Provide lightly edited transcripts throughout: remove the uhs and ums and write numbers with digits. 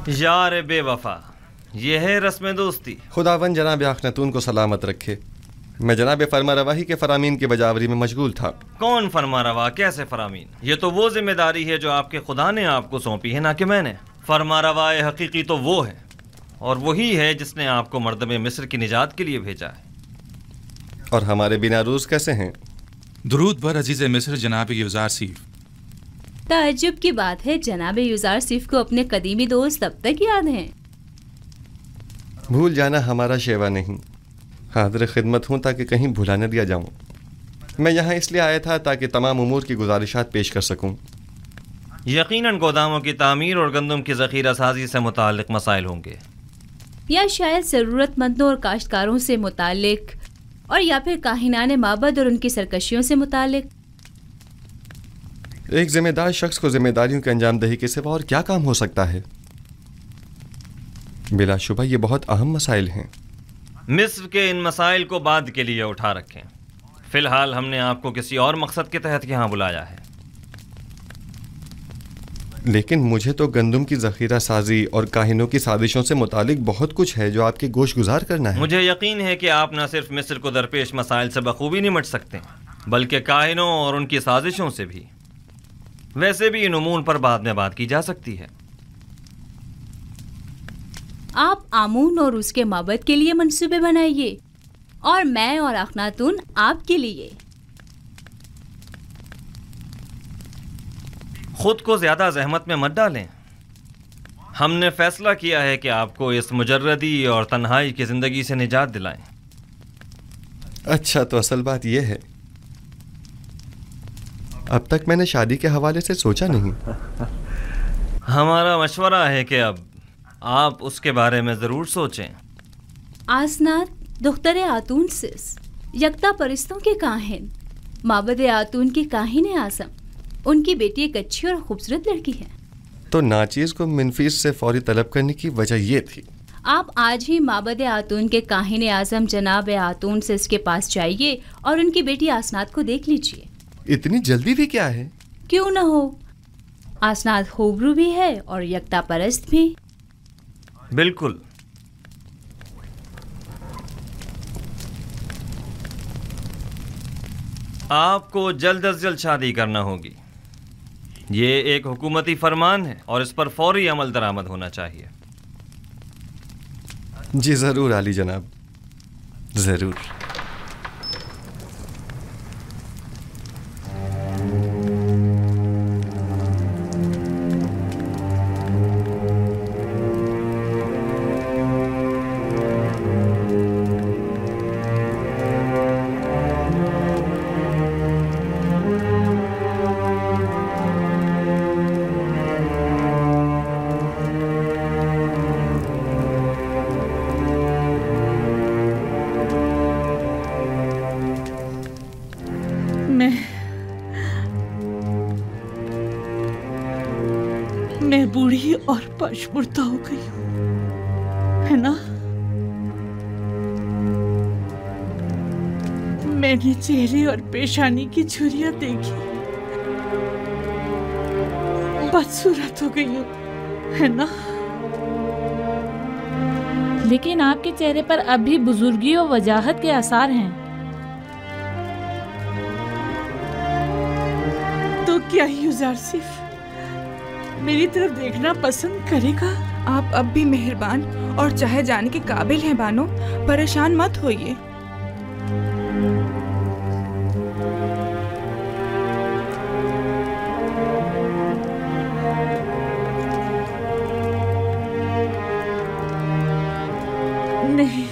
यार बेवफा, ये है रस्म दोस्ती। खुदावन जनाब अखनातून को सलामत रखे। मैं जनाब फरमा रवाही के फरामीन की बजावरी में मशगूल था। कौन फरमा रवा, कैसे फरामीन? ये तो वो जिम्मेदारी है जो आपके खुदा ने आपको सौंपी है, ना कि मैंने। फरमा रवाए हकीकी तो वो है, और वही है जिसने आपको मर्दमे मिस्र की निजात के लिए भेजा है। और हमारे बिना रूस कैसे हैं? दुरूद बर अजीज़ मिस्र जनाब युजार सीफ। ताज्जुब की बात है, जनाब युजार सीफ को अपने कदीमी दोस्त तब तक याद हैं। भूल जाना हमारा शेवा नहीं, हाजिर खिदमत हूँ ताकि कहीं भुला न दिया जाऊँ। मैं यहाँ इसलिए आया था ताकि तमाम उमूर की गुजारिशात पेश कर सकूँ। यकीनन गोदामों की तामीर और गंदम की ज़ख़ीरा साजी से मुताल्लिक मसाइल होंगे, या शायद ज़रूरतमंदों और काश्तकारों से मुताल्लिक, और या फिर काहिनाने माबद और उनकी सरकशियों से मुताल्लिक। एक जिम्मेदार शख्स को जिम्मेदारियों के अंजाम दही के सिवा और क्या काम हो सकता है? बिलाशुबा ये बहुत अहम मसाइल हैं। मिस्र के इन मसाइल को बाद के लिए उठा रखें। फ़िलहाल हमने आपको किसी और मकसद के तहत यहाँ बुलाया है। लेकिन मुझे तो गंदम की ज़ख़ीरा साजी और काहिनों की साजिशों से मुतालिक बहुत कुछ है जो आपके गोश गुजार करना है। मुझे यकीन है कि आप न सिर्फ मिस्र को दरपेश मसाइल से बखूबी निमट सकते हैं, बल्कि काहिनों और उनकी साजिशों से भी। वैसे भी इन उमूर पर बाद में बात की जा सकती है। आप आमून और उसके माबद के लिए मंसूबे बनाइए, और मैं और अखनातून आपके लिए। खुद को ज्यादा जहमत में मत डालें। हमने फैसला किया है कि आपको इस मुजर्रदी और तन्हाई की जिंदगी से निजात दिलाएं। अच्छा, तो असल बात यह है, अब तक मैंने शादी के हवाले से सोचा नहीं। हमारा मशवरा है कि अब आप उसके बारे में जरूर सोचें। आसनात दुख्तरे आतून सिस, यकता परिस्तों के काहिन, माबद आतून के काहिन आज़म। उनकी बेटी एक अच्छी और खूबसूरत लड़की है। तो नाचीज़ को मिनफीस से फौरी तलब करने की वजह ये थी। आप आज ही माबद आतून के काहिन आज़म जनाब आतून सिस के पास जाइए और उनकी बेटी आसनात को देख लीजिए। इतनी जल्दी भी क्या है? क्यों न हो, आसनात खूबरू भी है और यकता परस्त भी। बिल्कुल। आपको जल्द अज जल्द शादी करना होगी। ये एक हुकूमती फरमान है और इस पर फौरी अमल दरामद होना चाहिए। जी ज़रूर आली जनाब, ज़रूर। मैं बूढ़ी और पशमुर्दा हो गई हूँ, है ना? मैंने चेहरे और पेशानी की झुर्रियाँ देखी, बदसूरत हो गई हूँ, है ना? लेकिन आपके चेहरे पर अब भी बुजुर्गी और वजाहत के आसार हैं। तो क्या युजार सिर्फ मेरी तरफ देखना पसंद करेगा? आप अब भी मेहरबान और चाहे जाने के काबिल हैं बानो, परेशान मत होइए। नहीं,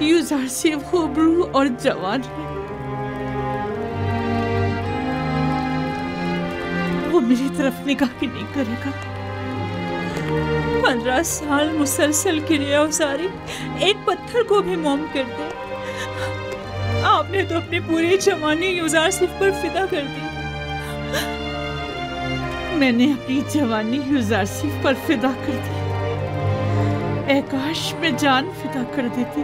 युजार सिर्फ खूबरू और जवान है। वो मेरी तरफ निगाह भी नहीं करेगा। 15 साल मुसलसल क्रिया उसारी एक पत्थर को भी मोम कर दे। आपने तो अपनी पूरी जवानी युजार सिर्फ पर फिदा कर दी। मैंने अपनी जवानी युजार सिर्फ पर फिदा कर दी। काश में जान फिदा कर देती।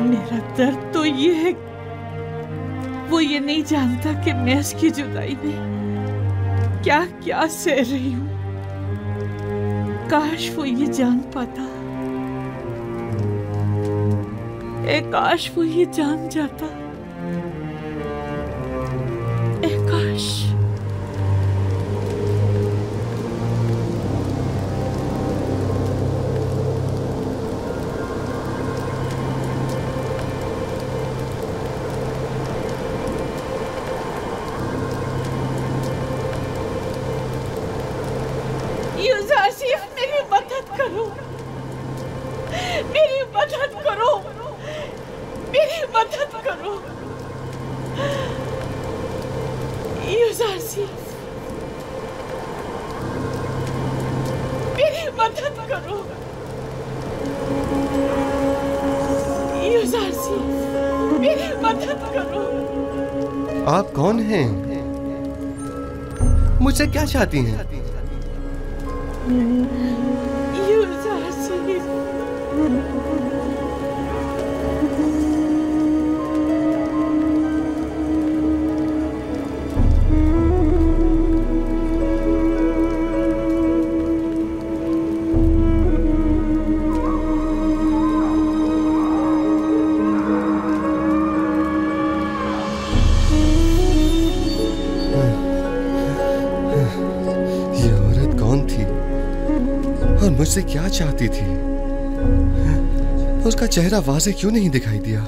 मेरा दर्द तो ये है, वो ये नहीं जानता कि मैं इसकी जुदाई में क्या क्या सह रही हूँ। काश वो ये जान पाता, काश वो ये जान जाता, काश। यूसुफ, मेरी मदद करो, मेरी मदद करो, मेरी मदद करो। यूसुफ, मेरी मदद करो। यूसुफ, मेरी मदद करो। आप कौन हैं? मुझसे क्या चाहती हैं? मुझसे क्या चाहती थी? उसका चेहरा वाज़े क्यों नहीं दिखाई दिया?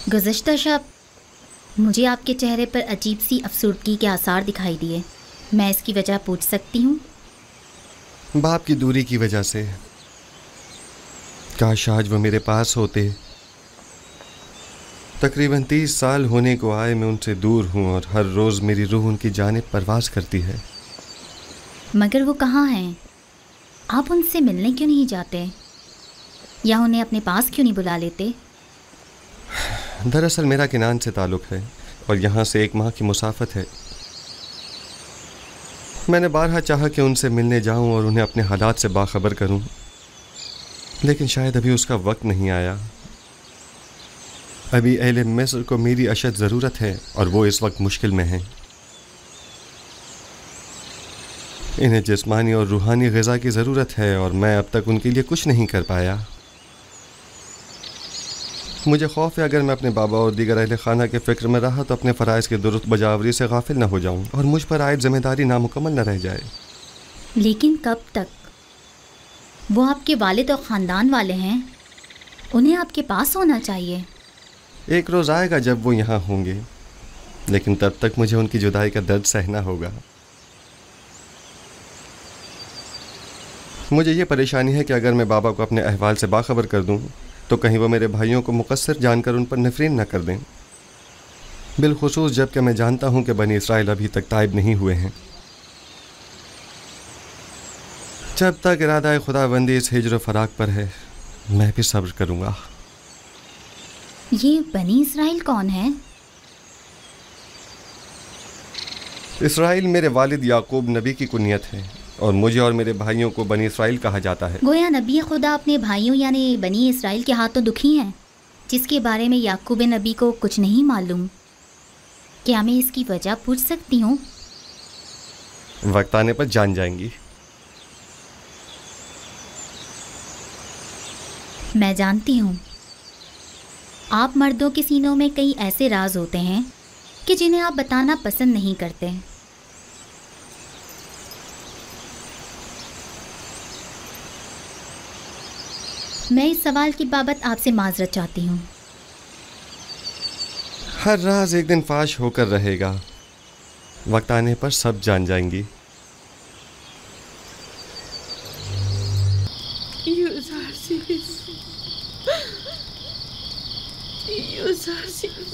गुज़श्ता शब मुझे आपके चेहरे पर अजीब सी अफसुर्दगी के आसार दिखाई दिए। मैं इसकी वजह पूछ सकती हूँ? बाप की दूरी की वजह से। काश आज वो मेरे पास होते। तकरीबन 30 साल होने को आए मैं उनसे दूर हूँ और हर रोज़ मेरी रूह उनकी जानिब परवाज़ करती है। मगर वो कहाँ हैं? आप उनसे मिलने क्यों नहीं जाते या उन्हें अपने पास क्यों नहीं बुला लेते? दरअसल मेरा किनान से ताल्लुक़ है और यहाँ से 1 माह की मुसाफत है। मैंने बारहा चाहा कि उनसे मिलने जाऊँ और उन्हें अपने हालात से बाखबर करूँ, लेकिन शायद अभी उसका वक्त नहीं आया। अभी अहले मिस्र को मेरी अशद ज़रूरत है और वो इस वक्त मुश्किल में हैं। इन्हें जिस्मानी और रूहानी ग़िज़ा की ज़रूरत है और मैं अब तक उनके लिए कुछ नहीं कर पाया। मुझे खौफ है अगर मैं अपने बाबा और दीगर अहले खाना के फ़िक्र में रहा तो अपने फ़राइज़ के दुरुस्त बजावरी से गाफिल न हो जाऊँ और मुझ पर आयद ज़िम्मेदारी नामुकम्मल न रह जाए। लेकिन कब तक? वो आपके वालिद और ख़ानदान वाले हैं, उन्हें आपके पास होना चाहिए। एक रोज़ आएगा जब वो यहाँ होंगे, लेकिन तब तक मुझे उनकी जुदाई का दर्द सहना होगा। मुझे ये परेशानी है कि अगर मैं बाबा को अपने अहवाल से बाखबर कर दूँ तो कहीं वो मेरे भाइयों को मुकस्सिर जानकर उन पर नफरीन न कर दें, बिलखुसूस जबकि मैं जानता हूँ कि बनी इसराइल अभी तक ताइब नहीं हुए हैं। जब तक इरादा खुदाबंदी इस हिज्र फराक पर है मैं भी सब्र करूँगा। ये बनी इसराइल कौन है? इसराइल मेरे वालिद याकूब नबी की कुनियत है और मुझे और मेरे भाइयों को बनी इसराइल कहा जाता है। गोया नबी खुदा अपने भाइयों यानी बनी इसराइल के हाथों दुखी हैं, जिसके बारे में याकूब नबी को कुछ नहीं मालूम। क्या मैं इसकी वजह पूछ सकती हूँ? वक्त आने पर जान जाएंगी। मैं जानती हूँ आप मर्दों के सीनों में कई ऐसे राज होते हैं कि जिन्हें आप बताना पसंद नहीं करते। मैं इस सवाल की बाबत आपसे माजरत चाहती हूँ। हर राज एक दिन फाश होकर रहेगा, वक्त आने पर सब जान जाएंगी।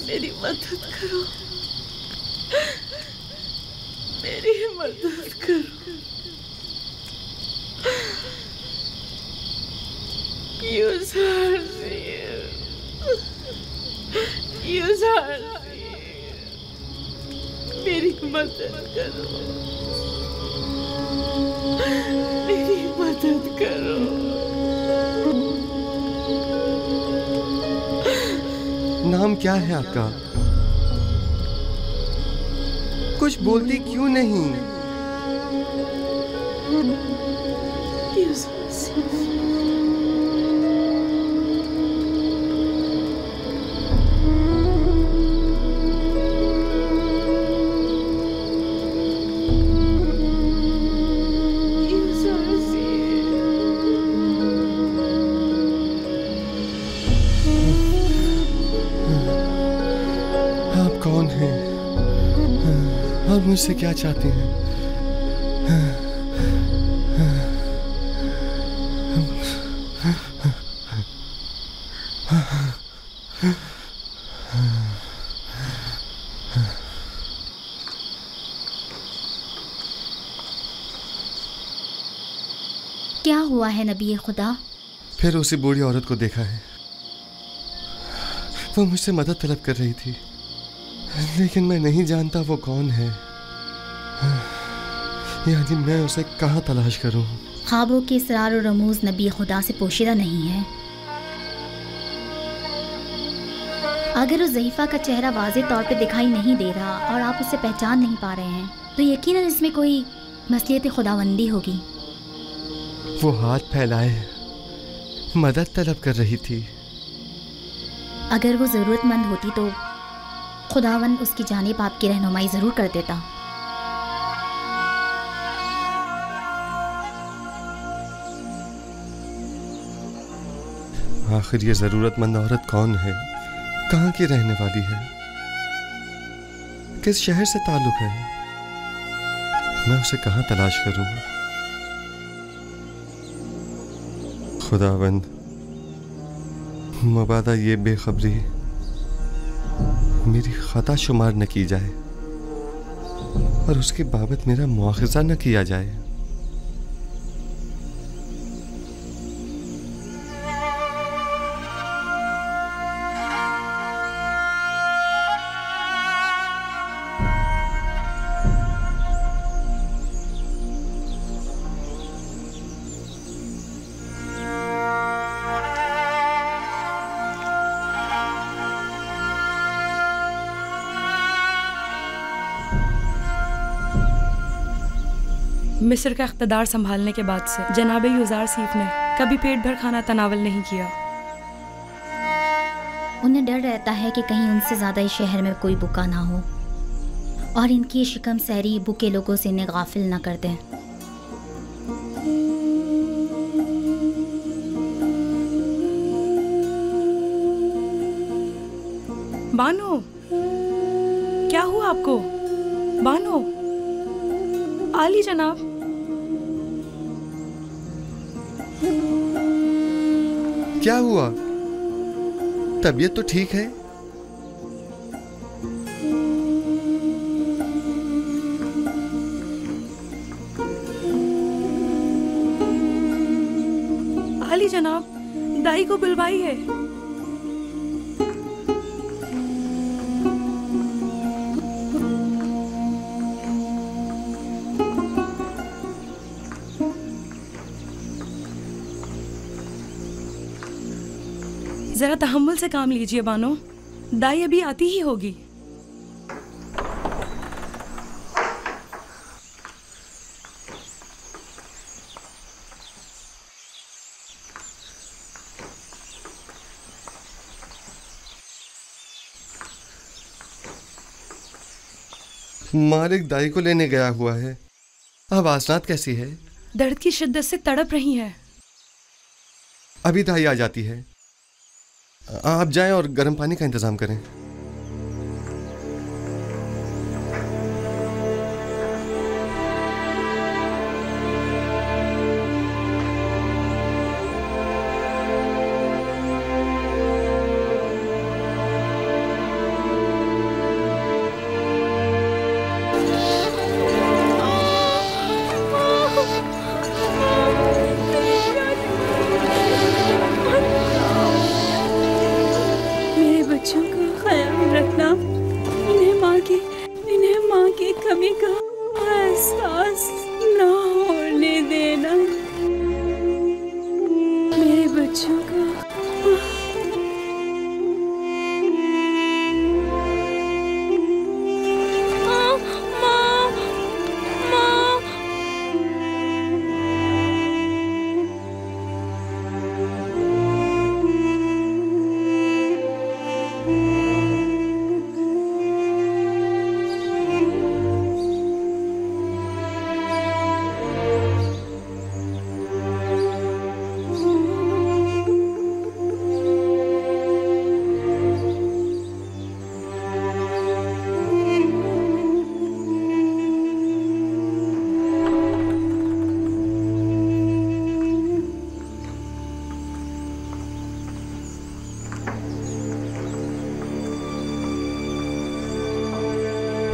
मेरी मदद करो, मेरी मदद करो। मेरी मदद करो, मेरी मदद करो। नाम क्या है आपका? कुछ बोलती क्यों नहीं? आप कौन हैं और मुझसे क्या चाहती हैं? क्या हुआ है नबी खुदा? फिर उसी बूढ़ी औरत को देखा है। वो मुझसे मदद तलब कर रही थी, लेकिन मैं नहीं जानता वो कौन है। यानी मैं उसे कहाँ तलाश करूं? ख्वाबों के इसरार और रमूज नबी खुदा से पोशीदा नहीं है। अगर उस ज़ईफ़ा का चेहरा वाज़ेह तौर पे दिखाई नहीं दे रहा और आप उसे पहचान नहीं पा रहे हैं तो यकीनन इसमें कोई मसलियत खुदावंदी होगी। वो हाथ फैलाए मदद तलब कर रही थी। अगर वो ज़रूरतमंद होती तो खुदावन उसकी जानिब आपकी रहनुमाई ज़रूर कर देता। आखिर ये ज़रूरतमंद औरत कौन है कहाँ की रहने वाली है, किस शहर से ताल्लुक है, मैं उसे कहाँ तलाश करूं? खुदावंद, मबादा ये बेखबरी मेरी खता शुमार न की जाए और उसके बाबत मेरा मुआखजा न किया जाए। मिस्र का इख्तदार संभालने के बाद से जनाब युजार सीफ ने कभी पेट भर खाना तनावल नहीं किया। उन्हें डर रहता है कि कहीं उनसे ज़्यादा इस शहर में कोई भूखा ना हो और इनकी शिकम सहरी भूखे लोगों से इन्हें गाफिल ना कर दें। बानो, क्या हुआ आपको? बानो, आली जनाब। क्या हुआ? तबीयत तो ठीक है? आली जनाब, दाई को बुलवाई है। जरा तहम्मुल से काम लीजिए बानो, दाई अभी आती ही होगी। मालिक दाई को लेने गया हुआ है। अब आसनात कैसी है? दर्द की शिद्दत से तड़प रही है। अभी दाई आ जाती है। आप जाएं और गर्म पानी का इंतजाम करें।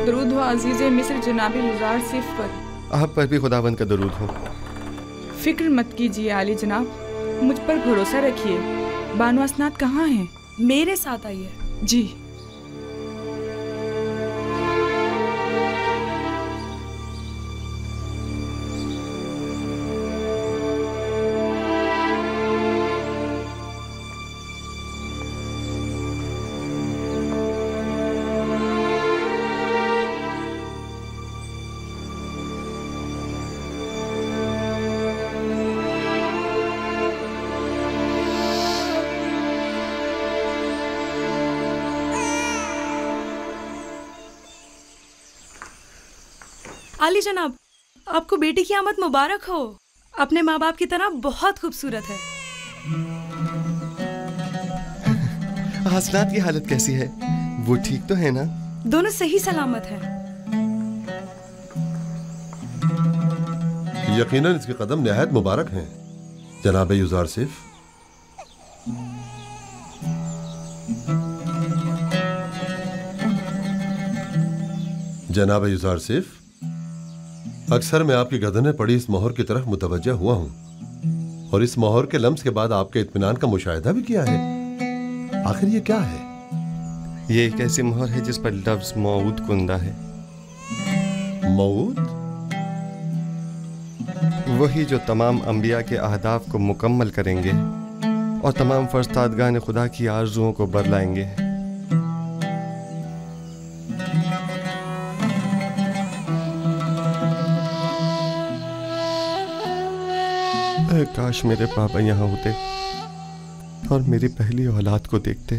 दरूद हो अजीज़े मिस्र जनाब युजार सिफ पर। आप पर भी खुदावंद का दरूद हो। फिक्र मत कीजिए आली जनाब, मुझ पर भरोसा रखिए। बानो असनाद कहाँ हैं? मेरे साथ आइए। जी। आली जनाब, आपको बेटी की आमद मुबारक हो। अपने माँ बाप की तरह बहुत खूबसूरत है। हासनात की हालत कैसी है? वो ठीक तो है ना? दोनों सही सलामत हैं। यकीनन इसके कदम निहायत मुबारक हैं जनाब युजारसिफ। जनाब युजारसिफ, अक्सर मैं आपकी गर्दन में पड़ी इस मोहर की तरफ मुतवज्जा हुआ हूं और इस मोहर के लम्स के बाद आपके इत्मीनान का मुशाहिदा भी किया है। आखिर ये क्या है? ये एक ऐसी मोहर है जिस पर लफ्ज मौऊद कुंदा है। मौऊद? वही जो तमाम अंबिया के अहदाफ को मुकम्मल करेंगे और तमाम फरिश्तादगान खुदा की आरजुओं को बरलाएंगे। काश मेरे पापा यहाँ होते और मेरी पहली औलाद को देखते।